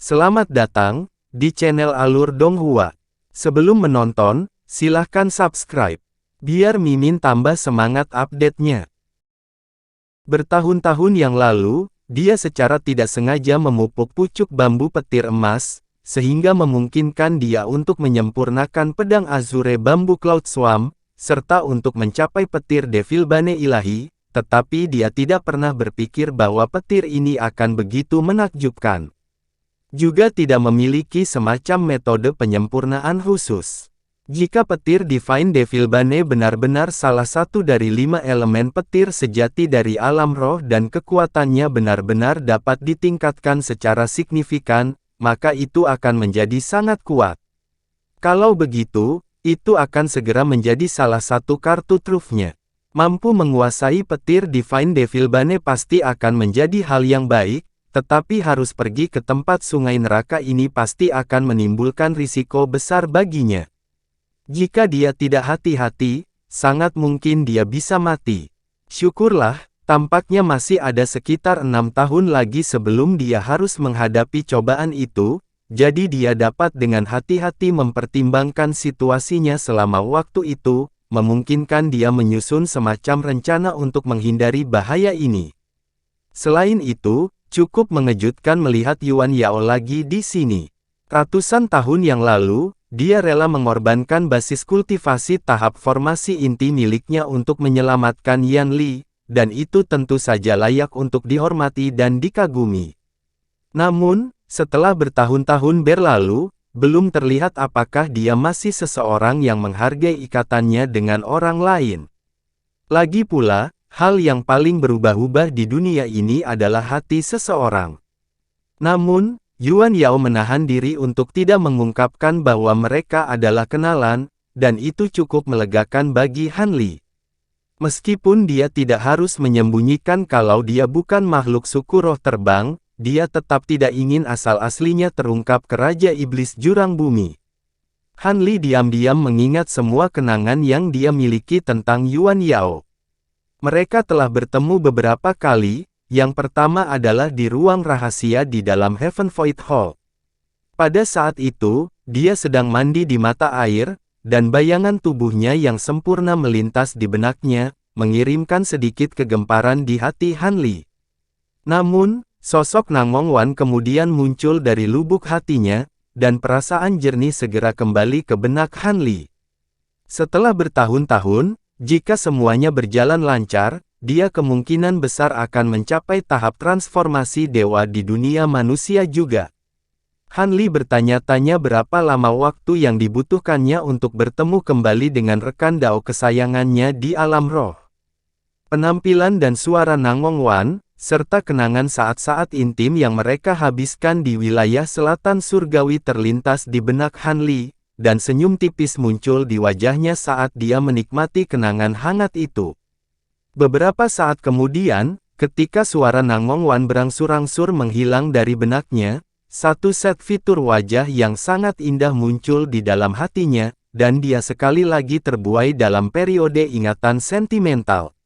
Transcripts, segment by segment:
Selamat datang di channel Alur Donghua. Sebelum menonton, silahkan subscribe, biar Mimin tambah semangat update-nya. Bertahun-tahun yang lalu, dia secara tidak sengaja memupuk pucuk bambu petir emas, sehingga memungkinkan dia untuk menyempurnakan pedang Azure Bambu Cloud Swarm, serta untuk mencapai petir Devil Bane Ilahi, tetapi dia tidak pernah berpikir bahwa petir ini akan begitu menakjubkan. Juga tidak memiliki semacam metode penyempurnaan khusus. Jika petir Divine Devil Bane benar-benar salah satu dari 5 elemen petir sejati dari alam roh dan kekuatannya benar-benar dapat ditingkatkan secara signifikan, maka itu akan menjadi sangat kuat. Kalau begitu, itu akan segera menjadi salah satu kartu trufnya. Mampu menguasai petir Divine Devil Bane pasti akan menjadi hal yang baik, tetapi harus pergi ke tempat sungai neraka ini pasti akan menimbulkan risiko besar baginya. Jika dia tidak hati-hati, sangat mungkin dia bisa mati. Syukurlah, tampaknya masih ada sekitar 6 tahun lagi sebelum dia harus menghadapi cobaan itu, jadi dia dapat dengan hati-hati mempertimbangkan situasinya selama waktu itu, memungkinkan dia menyusun semacam rencana untuk menghindari bahaya ini. Selain itu, cukup mengejutkan melihat Yuan Yao lagi di sini. Ratusan tahun yang lalu, dia rela mengorbankan basis kultivasi tahap formasi inti miliknya untuk menyelamatkan Yan Li, dan itu tentu saja layak untuk dihormati dan dikagumi. Namun, setelah bertahun-tahun berlalu, belum terlihat apakah dia masih seseorang yang menghargai ikatannya dengan orang lain. Lagi pula, hal yang paling berubah-ubah di dunia ini adalah hati seseorang. Namun, Yuan Yao menahan diri untuk tidak mengungkapkan bahwa mereka adalah kenalan, dan itu cukup melegakan bagi Han Li. Meskipun dia tidak harus menyembunyikan kalau dia bukan makhluk suku roh terbang, dia tetap tidak ingin asal-aslinya terungkap ke Raja Iblis Jurang Bumi. Han Li diam-diam mengingat semua kenangan yang dia miliki tentang Yuan Yao. Mereka telah bertemu beberapa kali, yang pertama adalah di ruang rahasia di dalam Heaven Void Hall. Pada saat itu, dia sedang mandi di mata air, dan bayangan tubuhnya yang sempurna melintas di benaknya, mengirimkan sedikit kegemparan di hati Han Li. Namun, sosok Nangong Wan kemudian muncul dari lubuk hatinya, dan perasaan jernih segera kembali ke benak Han Li. Setelah bertahun-tahun, jika semuanya berjalan lancar, dia kemungkinan besar akan mencapai tahap transformasi dewa di dunia manusia juga. Han Li bertanya-tanya berapa lama waktu yang dibutuhkannya untuk bertemu kembali dengan rekan Dao kesayangannya di alam roh. Penampilan dan suara Nangong Wan, serta kenangan saat-saat intim yang mereka habiskan di wilayah selatan surgawi terlintas di benak Han Li, dan senyum tipis muncul di wajahnya saat dia menikmati kenangan hangat itu. Beberapa saat kemudian, ketika suara Nangong Wan berangsur-angsur menghilang dari benaknya, satu set fitur wajah yang sangat indah muncul di dalam hatinya, dan dia sekali lagi terbuai dalam periode ingatan sentimental.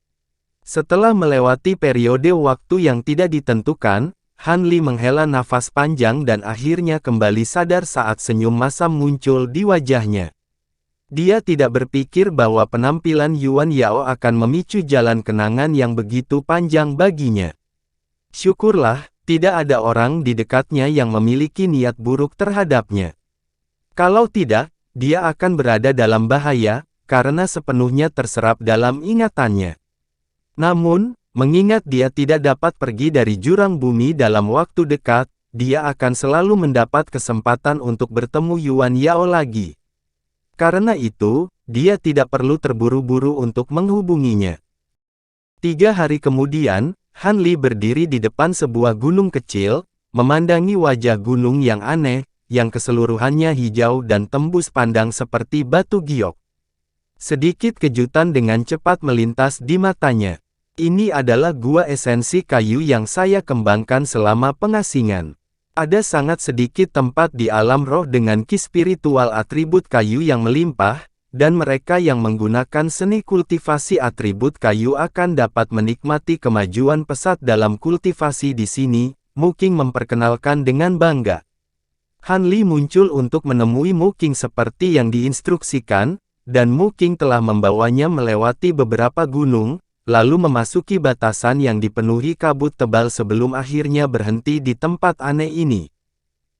Setelah melewati periode waktu yang tidak ditentukan, Han Li menghela nafas panjang dan akhirnya kembali sadar saat senyum masam muncul di wajahnya. Dia tidak berpikir bahwa penampilan Yuan Yao akan memicu jalan kenangan yang begitu panjang baginya. Syukurlah, tidak ada orang di dekatnya yang memiliki niat buruk terhadapnya. Kalau tidak, dia akan berada dalam bahaya, karena sepenuhnya terserap dalam ingatannya. Namun, mengingat dia tidak dapat pergi dari Jurang Bumi dalam waktu dekat, dia akan selalu mendapat kesempatan untuk bertemu Yuan Yao lagi. Karena itu, dia tidak perlu terburu-buru untuk menghubunginya. 3 hari kemudian, Han Li berdiri di depan sebuah gunung kecil, memandangi wajah gunung yang aneh, yang keseluruhannya hijau dan tembus pandang seperti batu giok. Sedikit kejutan dengan cepat melintas di matanya. Ini adalah gua esensi kayu yang saya kembangkan selama pengasingan. Ada sangat sedikit tempat di alam roh dengan ki spiritual atribut kayu yang melimpah, dan mereka yang menggunakan seni kultivasi atribut kayu akan dapat menikmati kemajuan pesat dalam kultivasi di sini, Mu Qing memperkenalkan dengan bangga. Han Li muncul untuk menemui Mu Qing seperti yang diinstruksikan, dan Mu Qing telah membawanya melewati beberapa gunung, lalu memasuki batasan yang dipenuhi kabut tebal sebelum akhirnya berhenti di tempat aneh ini.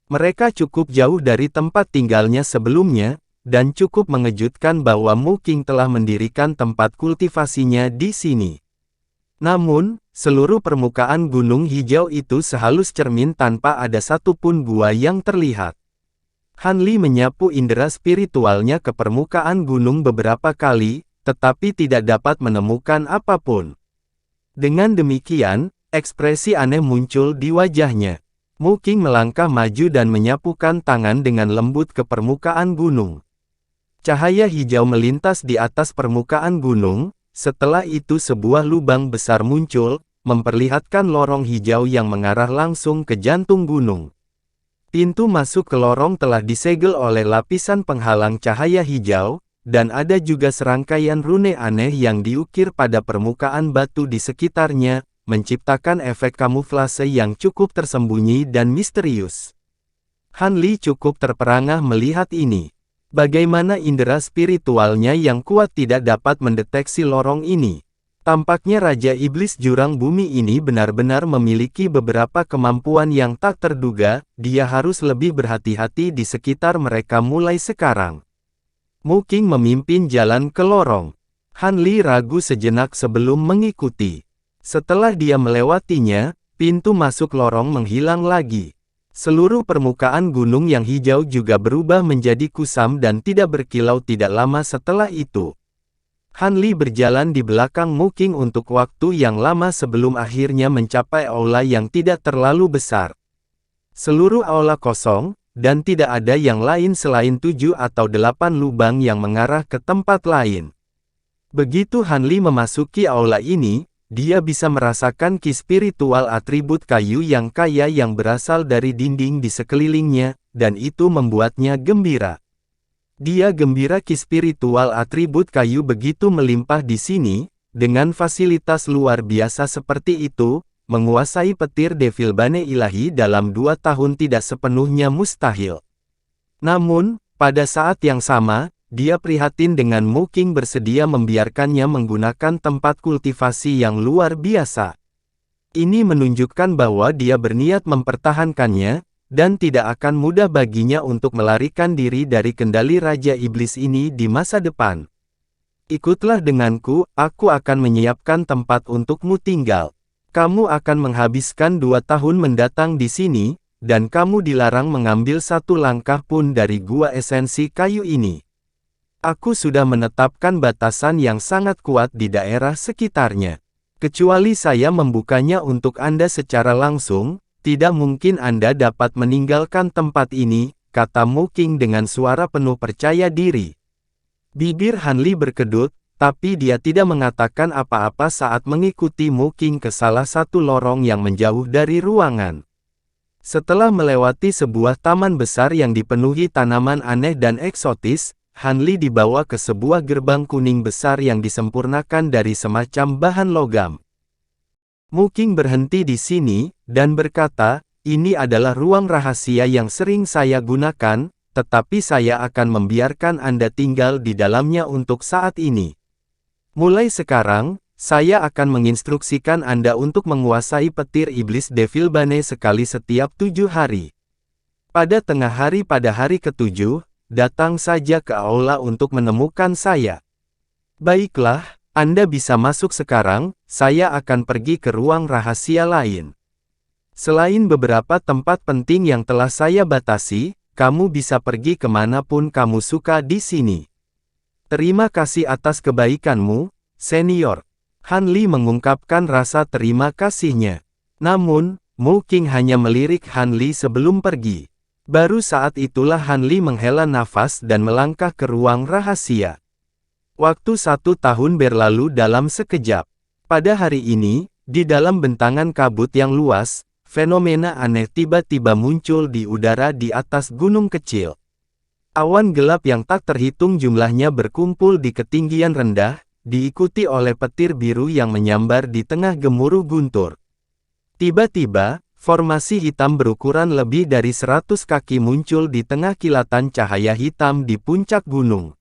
Mereka cukup jauh dari tempat tinggalnya sebelumnya, dan cukup mengejutkan bahwa Mu Qing telah mendirikan tempat kultivasinya di sini. Namun, seluruh permukaan gunung hijau itu sehalus cermin tanpa ada satupun gua yang terlihat. Han Li menyapu indera spiritualnya ke permukaan gunung beberapa kali, tetapi tidak dapat menemukan apapun. Dengan demikian, ekspresi aneh muncul di wajahnya. Mu Qing melangkah maju dan menyapukan tangan dengan lembut ke permukaan gunung. Cahaya hijau melintas di atas permukaan gunung. Setelah itu sebuah lubang besar muncul, memperlihatkan lorong hijau yang mengarah langsung ke jantung gunung. Pintu masuk ke lorong telah disegel oleh lapisan penghalang cahaya hijau, dan ada juga serangkaian rune aneh yang diukir pada permukaan batu di sekitarnya, menciptakan efek kamuflase yang cukup tersembunyi dan misterius. Han Li cukup terperangah melihat ini. Bagaimana indera spiritualnya yang kuat tidak dapat mendeteksi lorong ini? Tampaknya Raja Iblis Jurang Bumi ini benar-benar memiliki beberapa kemampuan yang tak terduga, dia harus lebih berhati-hati di sekitar mereka mulai sekarang. Mu Qing memimpin jalan ke lorong. Han Li ragu sejenak sebelum mengikuti. Setelah dia melewatinya, pintu masuk lorong menghilang lagi. Seluruh permukaan gunung yang hijau juga berubah menjadi kusam dan tidak berkilau tidak lama setelah itu. Han Li berjalan di belakang Mu Qing untuk waktu yang lama sebelum akhirnya mencapai aula yang tidak terlalu besar. Seluruh aula kosong, dan tidak ada yang lain selain 7 atau 8 lubang yang mengarah ke tempat lain. Begitu Han Li memasuki aula ini, dia bisa merasakan ki spiritual atribut kayu yang kaya yang berasal dari dinding di sekelilingnya, dan itu membuatnya gembira. Dia gembira ki spiritual atribut kayu begitu melimpah di sini, dengan fasilitas luar biasa seperti itu, menguasai petir Devil Bane ilahi dalam 2 tahun tidak sepenuhnya mustahil. Namun, pada saat yang sama, dia prihatin dengan Mu Qing bersedia membiarkannya menggunakan tempat kultivasi yang luar biasa. Ini menunjukkan bahwa dia berniat mempertahankannya, dan tidak akan mudah baginya untuk melarikan diri dari kendali Raja Iblis ini di masa depan. Ikutlah denganku, aku akan menyiapkan tempat untukmu tinggal. Kamu akan menghabiskan 2 tahun mendatang di sini, dan kamu dilarang mengambil satu langkah pun dari gua esensi kayu ini. Aku sudah menetapkan batasan yang sangat kuat di daerah sekitarnya. Kecuali saya membukanya untuk Anda secara langsung, tidak mungkin Anda dapat meninggalkan tempat ini, kata Mu Qing dengan suara penuh percaya diri. Bibir Han Li berkedut, tapi dia tidak mengatakan apa-apa saat mengikuti Mu Qing ke salah satu lorong yang menjauh dari ruangan. Setelah melewati sebuah taman besar yang dipenuhi tanaman aneh dan eksotis, Han Li dibawa ke sebuah gerbang kuning besar yang disempurnakan dari semacam bahan logam. Mu Qing berhenti di sini, dan berkata, ini adalah ruang rahasia yang sering saya gunakan, tetapi saya akan membiarkan Anda tinggal di dalamnya untuk saat ini. Mulai sekarang, saya akan menginstruksikan Anda untuk menguasai petir iblis Devil Bane sekali setiap 7 hari. Pada tengah hari pada hari ke-7, datang saja ke aula untuk menemukan saya. Baiklah, Anda bisa masuk sekarang, saya akan pergi ke ruang rahasia lain. Selain beberapa tempat penting yang telah saya batasi, kamu bisa pergi kemanapun kamu suka di sini. Terima kasih atas kebaikanmu, senior. Han Li mengungkapkan rasa terima kasihnya. Namun, Mu Qing hanya melirik Han Li sebelum pergi. Baru saat itulah Han Li menghela nafas dan melangkah ke ruang rahasia. Waktu 1 tahun berlalu dalam sekejap. Pada hari ini, di dalam bentangan kabut yang luas, fenomena aneh tiba-tiba muncul di udara di atas gunung kecil. Awan gelap yang tak terhitung jumlahnya berkumpul di ketinggian rendah, diikuti oleh petir biru yang menyambar di tengah gemuruh guntur. Tiba-tiba, Formasi hitam berukuran lebih dari 100 kaki muncul di tengah kilatan cahaya hitam di puncak gunung.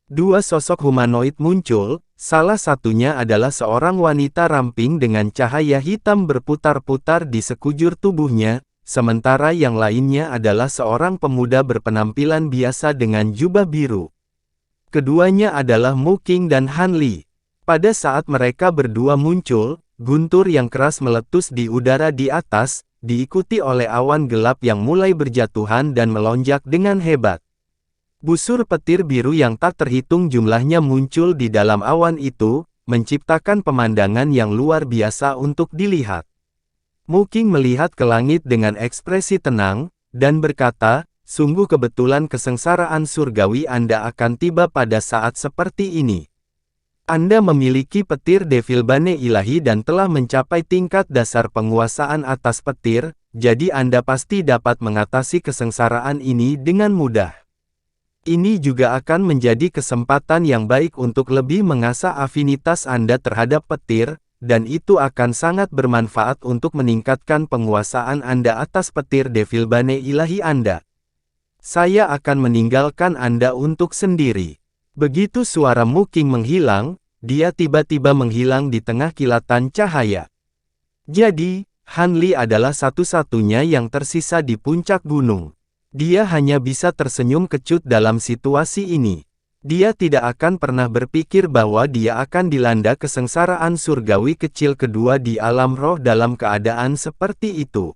Dua sosok humanoid muncul, salah satunya adalah seorang wanita ramping dengan cahaya hitam berputar-putar di sekujur tubuhnya, sementara yang lainnya adalah seorang pemuda berpenampilan biasa dengan jubah biru. Keduanya adalah Mu Qing dan Han Li. Pada saat mereka berdua muncul, guntur yang keras meletus di udara di atas, diikuti oleh awan gelap yang mulai berjatuhan dan melonjak dengan hebat. Busur petir biru yang tak terhitung jumlahnya muncul di dalam awan itu, menciptakan pemandangan yang luar biasa untuk dilihat. Mu Qing melihat ke langit dengan ekspresi tenang, dan berkata, "Sungguh kebetulan kesengsaraan surgawi Anda akan tiba pada saat seperti ini. Anda memiliki petir Devil Bane ilahi dan telah mencapai tingkat dasar penguasaan atas petir, jadi Anda pasti dapat mengatasi kesengsaraan ini dengan mudah. Ini juga akan menjadi kesempatan yang baik untuk lebih mengasah afinitas Anda terhadap petir, dan itu akan sangat bermanfaat untuk meningkatkan penguasaan Anda atas petir Devil Bane ilahi Anda. Saya akan meninggalkan Anda untuk sendiri." Begitu suara Mu Qing menghilang, dia tiba-tiba menghilang di tengah kilatan cahaya. Jadi, Han Li adalah satu-satunya yang tersisa di puncak gunung. Dia hanya bisa tersenyum kecut dalam situasi ini. Dia tidak akan pernah berpikir bahwa dia akan dilanda kesengsaraan surgawi kecil kedua di alam roh dalam keadaan seperti itu.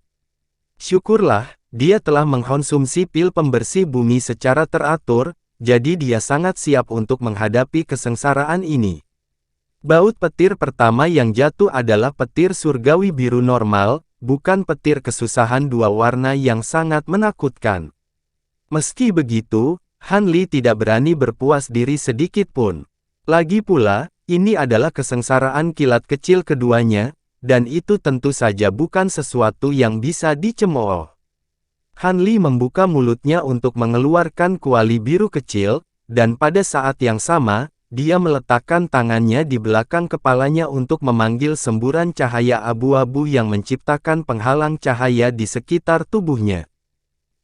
Syukurlah, dia telah mengkonsumsi pil pembersih bumi secara teratur, jadi dia sangat siap untuk menghadapi kesengsaraan ini. Baut petir pertama yang jatuh adalah petir surgawi biru normal, bukan petir kesusahan dua warna yang sangat menakutkan. Meski begitu, Han Li tidak berani berpuas diri sedikit pun. Lagi pula, ini adalah kesengsaraan kilat kecil keduanya, dan itu tentu saja bukan sesuatu yang bisa dicemooh. Han Li membuka mulutnya untuk mengeluarkan kuali biru kecil, dan pada saat yang sama, dia meletakkan tangannya di belakang kepalanya untuk memanggil semburan cahaya abu-abu yang menciptakan penghalang cahaya di sekitar tubuhnya.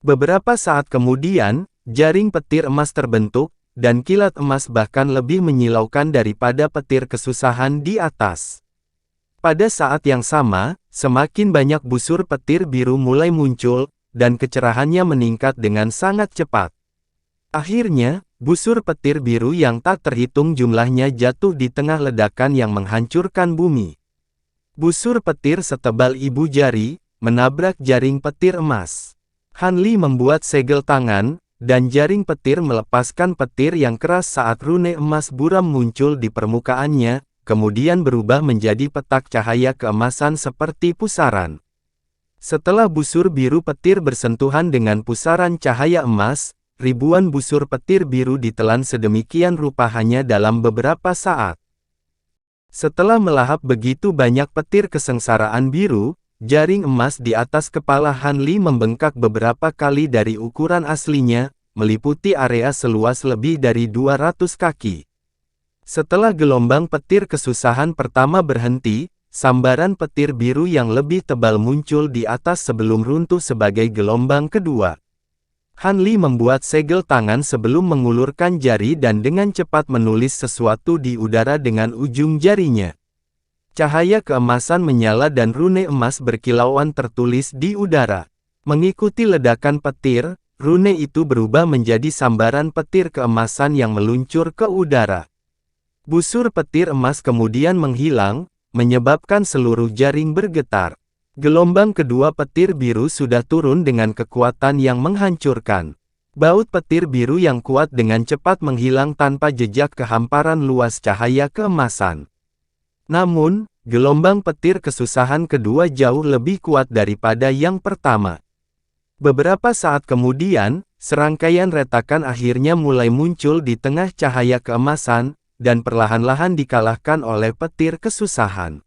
Beberapa saat kemudian, jaring petir emas terbentuk, dan kilat emas bahkan lebih menyilaukan daripada petir kesusahan di atas. Pada saat yang sama, semakin banyak busur petir biru mulai muncul, dan kecerahannya meningkat dengan sangat cepat. Akhirnya, busur petir biru yang tak terhitung jumlahnya jatuh di tengah ledakan yang menghancurkan bumi. Busur petir setebal ibu jari, menabrak jaring petir emas. Han Li membuat segel tangan, dan jaring petir melepaskan petir yang keras saat rune emas buram muncul di permukaannya, kemudian berubah menjadi petak cahaya keemasan seperti pusaran. Setelah busur biru petir bersentuhan dengan pusaran cahaya emas, ribuan busur petir biru ditelan sedemikian rupa hanya dalam beberapa saat. Setelah melahap begitu banyak petir kesengsaraan biru, jaring emas di atas kepala Han Li membengkak beberapa kali dari ukuran aslinya, meliputi area seluas lebih dari 200 kaki. Setelah gelombang petir kesusahan pertama berhenti, sambaran petir biru yang lebih tebal muncul di atas sebelum runtuh sebagai gelombang kedua. Han Li membuat segel tangan sebelum mengulurkan jari dan dengan cepat menulis sesuatu di udara dengan ujung jarinya. Cahaya keemasan menyala dan rune emas berkilauan tertulis di udara. Mengikuti ledakan petir, rune itu berubah menjadi sambaran petir keemasan yang meluncur ke udara. Busur petir emas kemudian menghilang, menyebabkan seluruh jaring bergetar. Gelombang kedua petir biru sudah turun dengan kekuatan yang menghancurkan. Baut petir biru yang kuat dengan cepat menghilang tanpa jejak ke hamparan luas cahaya keemasan. Namun, gelombang petir kesusahan kedua jauh lebih kuat daripada yang pertama. Beberapa saat kemudian, serangkaian retakan akhirnya mulai muncul di tengah cahaya keemasan, dan perlahan-lahan dikalahkan oleh petir kesusahan.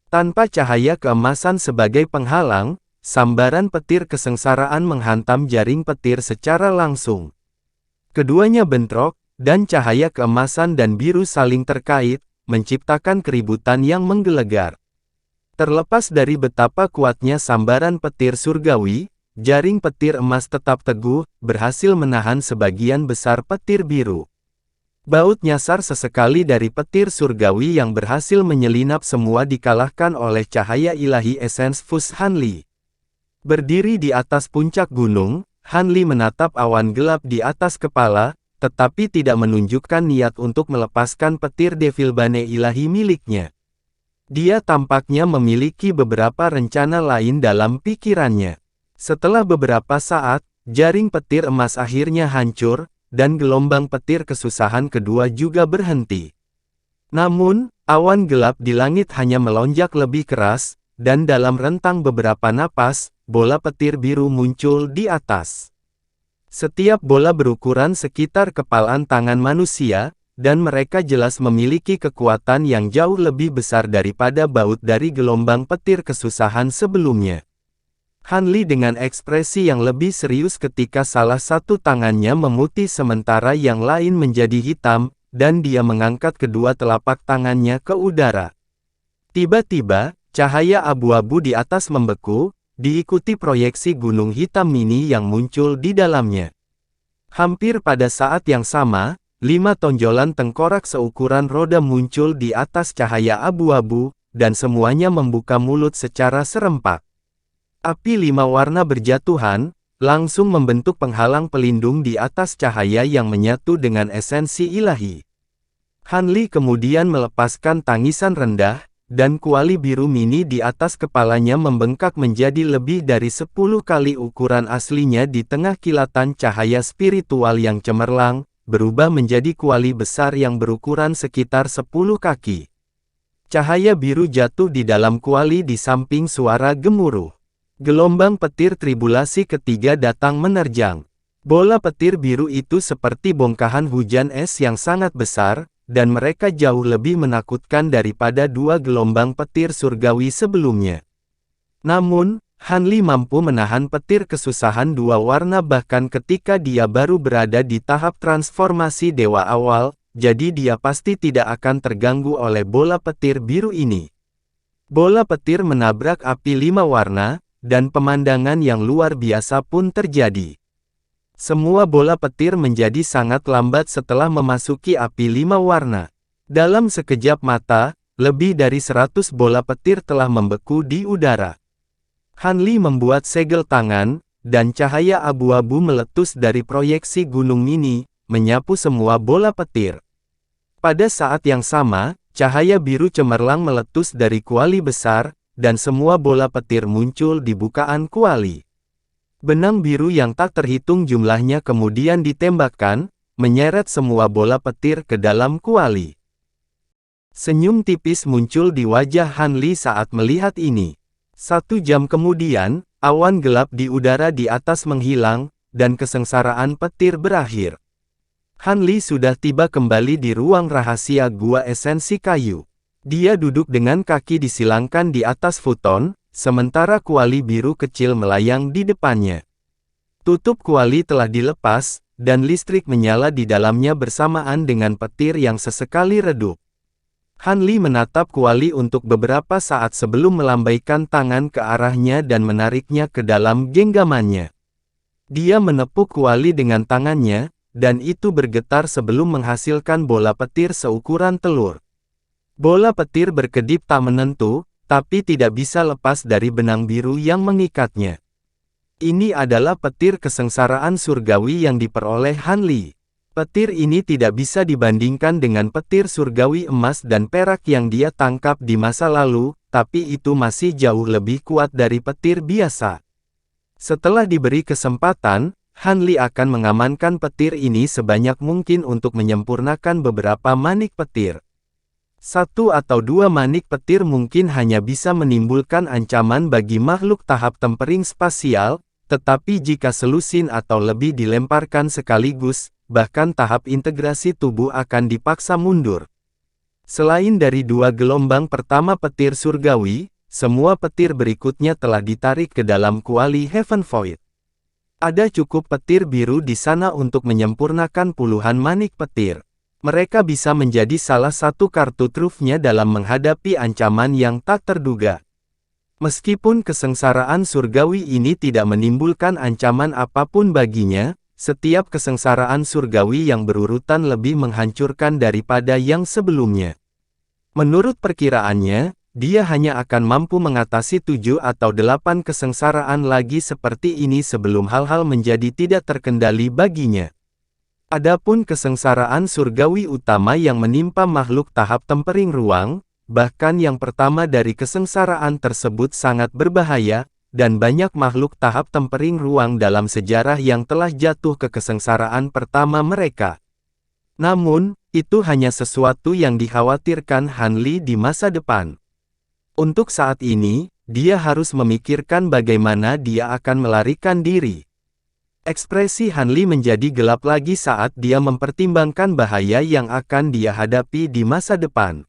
Tanpa cahaya keemasan sebagai penghalang, sambaran petir kesengsaraan menghantam jaring petir secara langsung. Keduanya bentrok, dan cahaya keemasan dan biru saling terkait, menciptakan keributan yang menggelegar. Terlepas dari betapa kuatnya sambaran petir surgawi, jaring petir emas tetap teguh, berhasil menahan sebagian besar petir biru. Baut nyasar sesekali dari petir surgawi yang berhasil menyelinap semua dikalahkan oleh cahaya ilahi Essence Fus Hanli. Berdiri di atas puncak gunung, Hanli menatap awan gelap di atas kepala, tetapi tidak menunjukkan niat untuk melepaskan petir Devilbane ilahi miliknya. Dia tampaknya memiliki beberapa rencana lain dalam pikirannya. Setelah beberapa saat, jaring petir emas akhirnya hancur, dan gelombang petir kesusahan kedua juga berhenti. Namun, awan gelap di langit hanya melonjak lebih keras, dan dalam rentang beberapa napas, bola petir biru muncul di atas. Setiap bola berukuran sekitar kepalan tangan manusia, dan mereka jelas memiliki kekuatan yang jauh lebih besar daripada baut dari gelombang petir kesusahan sebelumnya. Hanli dengan ekspresi yang lebih serius ketika salah satu tangannya memutih sementara yang lain menjadi hitam, dan dia mengangkat kedua telapak tangannya ke udara. Tiba-tiba, cahaya abu-abu di atas membeku, diikuti proyeksi gunung hitam mini yang muncul di dalamnya. Hampir pada saat yang sama, 5 tonjolan tengkorak seukuran roda muncul di atas cahaya abu-abu, dan semuanya membuka mulut secara serempak. Api 5 warna berjatuhan, langsung membentuk penghalang pelindung di atas cahaya yang menyatu dengan esensi ilahi. Hanli kemudian melepaskan tangisan rendah, dan kuali biru mini di atas kepalanya membengkak menjadi lebih dari 10 kali ukuran aslinya di tengah kilatan cahaya spiritual yang cemerlang, berubah menjadi kuali besar yang berukuran sekitar 10 kaki. Cahaya biru jatuh di dalam kuali di samping suara gemuruh. Gelombang petir tribulasi ketiga datang menerjang. Bola petir biru itu seperti bongkahan hujan es yang sangat besar, dan mereka jauh lebih menakutkan daripada 2 gelombang petir surgawi sebelumnya. Namun, Hanli mampu menahan petir kesusahan 2 warna bahkan ketika dia baru berada di tahap transformasi dewa awal, jadi dia pasti tidak akan terganggu oleh bola petir biru ini. Bola petir menabrak api 5 warna, dan pemandangan yang luar biasa pun terjadi. Semua bola petir menjadi sangat lambat setelah memasuki api 5 warna. Dalam sekejap mata, lebih dari 100 bola petir telah membeku di udara. Hanli membuat segel tangan, dan cahaya abu-abu meletus dari proyeksi gunung mini, menyapu semua bola petir. Pada saat yang sama, cahaya biru cemerlang meletus dari kuali besar, dan semua bola petir muncul di bukaan kuali. Benang biru yang tak terhitung jumlahnya kemudian ditembakkan, menyeret semua bola petir ke dalam kuali. Senyum tipis muncul di wajah Hanli saat melihat ini. 1 jam kemudian, awan gelap di udara di atas menghilang, dan kesengsaraan petir berakhir. Hanli sudah tiba kembali di ruang rahasia gua esensi kayu. Dia duduk dengan kaki disilangkan di atas futon, sementara kuali biru kecil melayang di depannya. Tutup kuali telah dilepas, dan listrik menyala di dalamnya bersamaan dengan petir yang sesekali redup. Hanli menatap kuali untuk beberapa saat sebelum melambaikan tangan ke arahnya dan menariknya ke dalam genggamannya. Dia menepuk kuali dengan tangannya, dan itu bergetar sebelum menghasilkan bola petir seukuran telur. Bola petir berkedip tak menentu, tapi tidak bisa lepas dari benang biru yang mengikatnya. Ini adalah petir kesengsaraan surgawi yang diperoleh Hanli. Petir ini tidak bisa dibandingkan dengan petir surgawi emas dan perak yang dia tangkap di masa lalu, tapi itu masih jauh lebih kuat dari petir biasa. Setelah diberi kesempatan, Hanli akan mengamankan petir ini sebanyak mungkin untuk menyempurnakan beberapa manik petir. 1 atau 2 manik petir mungkin hanya bisa menimbulkan ancaman bagi makhluk tahap tempering spasial, tetapi jika selusin atau lebih dilemparkan sekaligus, bahkan tahap integrasi tubuh akan dipaksa mundur. Selain dari 2 gelombang pertama petir surgawi, semua petir berikutnya telah ditarik ke dalam kuali Heaven Void. Ada cukup petir biru di sana untuk menyempurnakan puluhan manik petir. Mereka bisa menjadi salah satu kartu trufnya dalam menghadapi ancaman yang tak terduga. Meskipun kesengsaraan surgawi ini tidak menimbulkan ancaman apapun baginya, setiap kesengsaraan surgawi yang berurutan lebih menghancurkan daripada yang sebelumnya. Menurut perkiraannya, dia hanya akan mampu mengatasi 7 atau 8 kesengsaraan lagi seperti ini sebelum hal-hal menjadi tidak terkendali baginya. Adapun kesengsaraan surgawi utama yang menimpa makhluk tahap tempering ruang, bahkan yang pertama dari kesengsaraan tersebut sangat berbahaya, dan banyak makhluk tahap tempering ruang dalam sejarah yang telah jatuh ke kesengsaraan pertama mereka. Namun, itu hanya sesuatu yang dikhawatirkan Han Li di masa depan. Untuk saat ini, dia harus memikirkan bagaimana dia akan melarikan diri. Ekspresi Han Li menjadi gelap lagi saat dia mempertimbangkan bahaya yang akan dia hadapi di masa depan.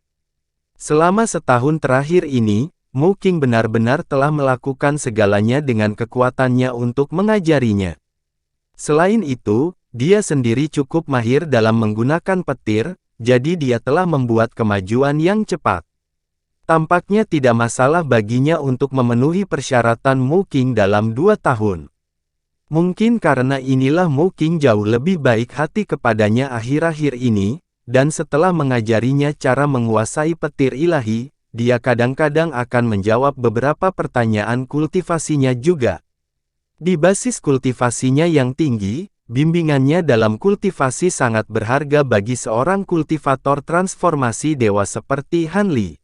Selama setahun terakhir ini, Mu Qing benar-benar telah melakukan segalanya dengan kekuatannya untuk mengajarinya. Selain itu, dia sendiri cukup mahir dalam menggunakan petir, jadi dia telah membuat kemajuan yang cepat. Tampaknya tidak masalah baginya untuk memenuhi persyaratan Mu Qing dalam 2 tahun. Mungkin karena inilah Mu Qing jauh lebih baik hati kepadanya akhir-akhir ini, dan setelah mengajarinya cara menguasai petir ilahi, dia kadang-kadang akan menjawab beberapa pertanyaan kultivasinya juga. Di basis kultivasinya yang tinggi, bimbingannya dalam kultivasi sangat berharga bagi seorang kultivator transformasi dewa seperti Han Li.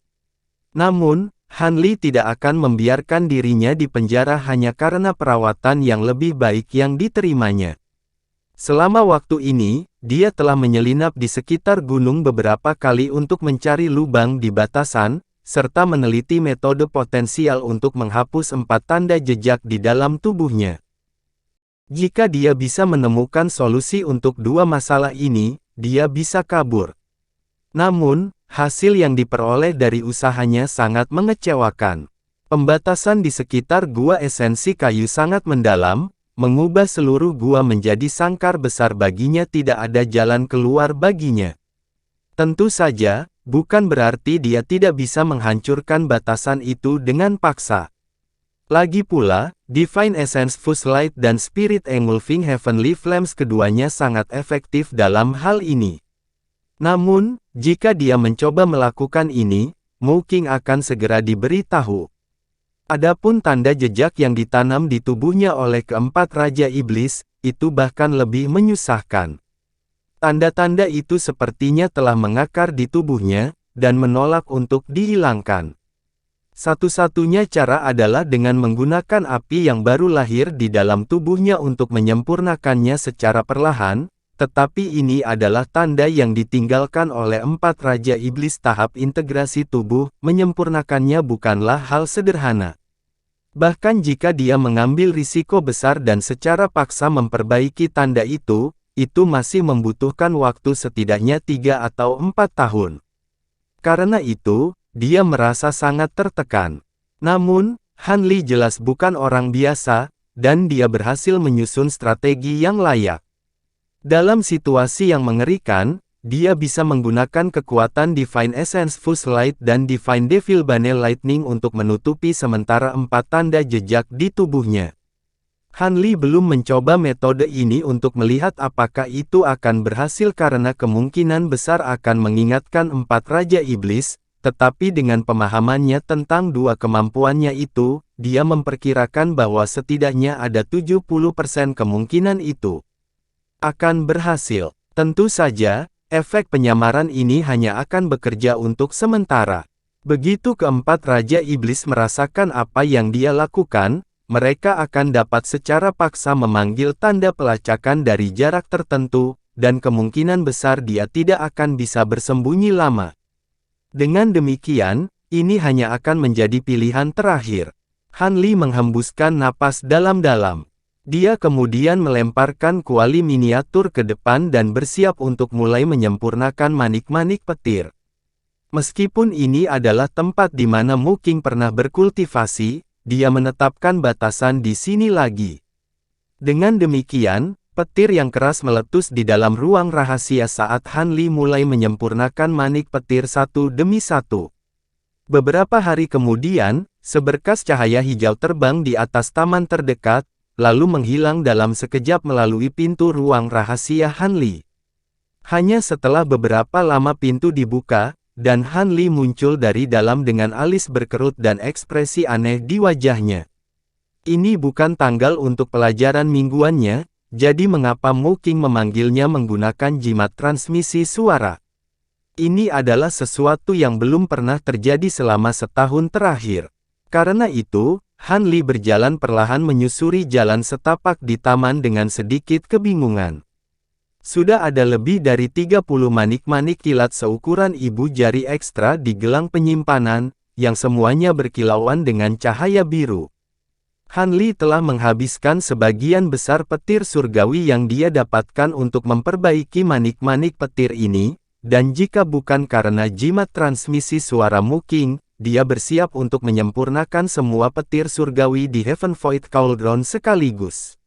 Namun, Han Li tidak akan membiarkan dirinya dipenjara hanya karena perawatan yang lebih baik yang diterimanya. Selama waktu ini, dia telah menyelinap di sekitar gunung beberapa kali untuk mencari lubang di batasan, serta meneliti metode potensial untuk menghapus 4 tanda jejak di dalam tubuhnya. Jika dia bisa menemukan solusi untuk 2 masalah ini, dia bisa kabur. Namun, hasil yang diperoleh dari usahanya sangat mengecewakan. Pembatasan di sekitar gua esensi kayu sangat mendalam, mengubah seluruh gua menjadi sangkar besar baginya, tidak ada jalan keluar baginya. Tentu saja, bukan berarti dia tidak bisa menghancurkan batasan itu dengan paksa. Lagi pula, Divine Essence Fuse Light dan Spirit Engulfing Heavenly Flames keduanya sangat efektif dalam hal ini. Namun, jika dia mencoba melakukan ini, Mu Qing akan segera diberitahu. Adapun tanda jejak yang ditanam di tubuhnya oleh keempat Raja Iblis, itu bahkan lebih menyusahkan. Tanda-tanda itu sepertinya telah mengakar di tubuhnya, dan menolak untuk dihilangkan. Satu-satunya cara adalah dengan menggunakan api yang baru lahir di dalam tubuhnya untuk menyempurnakannya secara perlahan, tetapi ini adalah tanda yang ditinggalkan oleh 4 Raja Iblis tahap integrasi tubuh, menyempurnakannya bukanlah hal sederhana. Bahkan jika dia mengambil risiko besar dan secara paksa memperbaiki tanda itu masih membutuhkan waktu setidaknya 3 atau 4 tahun. Karena itu, dia merasa sangat tertekan. Namun, Han Li jelas bukan orang biasa, dan dia berhasil menyusun strategi yang layak. Dalam situasi yang mengerikan, dia bisa menggunakan kekuatan Divine Essence Fuse Light dan Divine Devil Bane Lightning untuk menutupi sementara 4 tanda jejak di tubuhnya. Han Li belum mencoba metode ini untuk melihat apakah itu akan berhasil karena kemungkinan besar akan mengingatkan 4 Raja Iblis, tetapi dengan pemahamannya tentang 2 kemampuannya itu, dia memperkirakan bahwa setidaknya ada 70% kemungkinan itu akan berhasil. Tentu saja, efek penyamaran ini hanya akan bekerja untuk sementara. Begitu keempat Raja Iblis merasakan apa yang dia lakukan, mereka akan dapat secara paksa memanggil tanda pelacakan dari jarak tertentu, dan kemungkinan besar dia tidak akan bisa bersembunyi lama. Dengan demikian, ini hanya akan menjadi pilihan terakhir. Han Li menghembuskan napas dalam-dalam. Dia kemudian melemparkan kuali miniatur ke depan dan bersiap untuk mulai menyempurnakan manik-manik petir. Meskipun ini adalah tempat di mana Mu Qing pernah berkultivasi, dia menetapkan batasan di sini lagi. Dengan demikian, petir yang keras meletus di dalam ruang rahasia saat Han Li mulai menyempurnakan manik petir satu demi satu. Beberapa hari kemudian, seberkas cahaya hijau terbang di atas taman terdekat, lalu menghilang dalam sekejap melalui pintu ruang rahasia Han Li. Hanya setelah beberapa lama pintu dibuka, dan Han Li muncul dari dalam dengan alis berkerut dan ekspresi aneh di wajahnya. Ini bukan tanggal untuk pelajaran mingguannya, jadi mengapa Mu Qing memanggilnya menggunakan jimat transmisi suara? Ini adalah sesuatu yang belum pernah terjadi selama setahun terakhir. Karena itu, Han Li berjalan perlahan menyusuri jalan setapak di taman dengan sedikit kebingungan. Sudah ada lebih dari 30 manik-manik kilat seukuran ibu jari ekstra di gelang penyimpanan, yang semuanya berkilauan dengan cahaya biru. Han Li telah menghabiskan sebagian besar petir surgawi yang dia dapatkan untuk memperbaiki manik-manik petir ini, dan jika bukan karena jimat transmisi suara Mu Qing, dia bersiap untuk menyempurnakan semua petir surgawi di Heaven Void Cauldron sekaligus.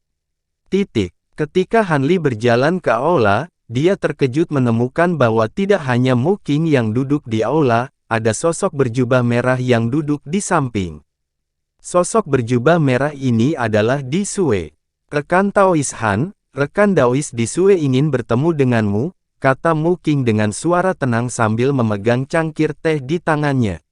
Ketika Han Li berjalan ke aula, dia terkejut menemukan bahwa tidak hanya Mu Qing yang duduk di aula, ada sosok berjubah merah yang duduk di samping. Sosok berjubah merah ini adalah Di Sue. Rekan Taois Han, rekan Daois Di Sue ingin bertemu denganmu, kata Mu Qing dengan suara tenang sambil memegang cangkir teh di tangannya.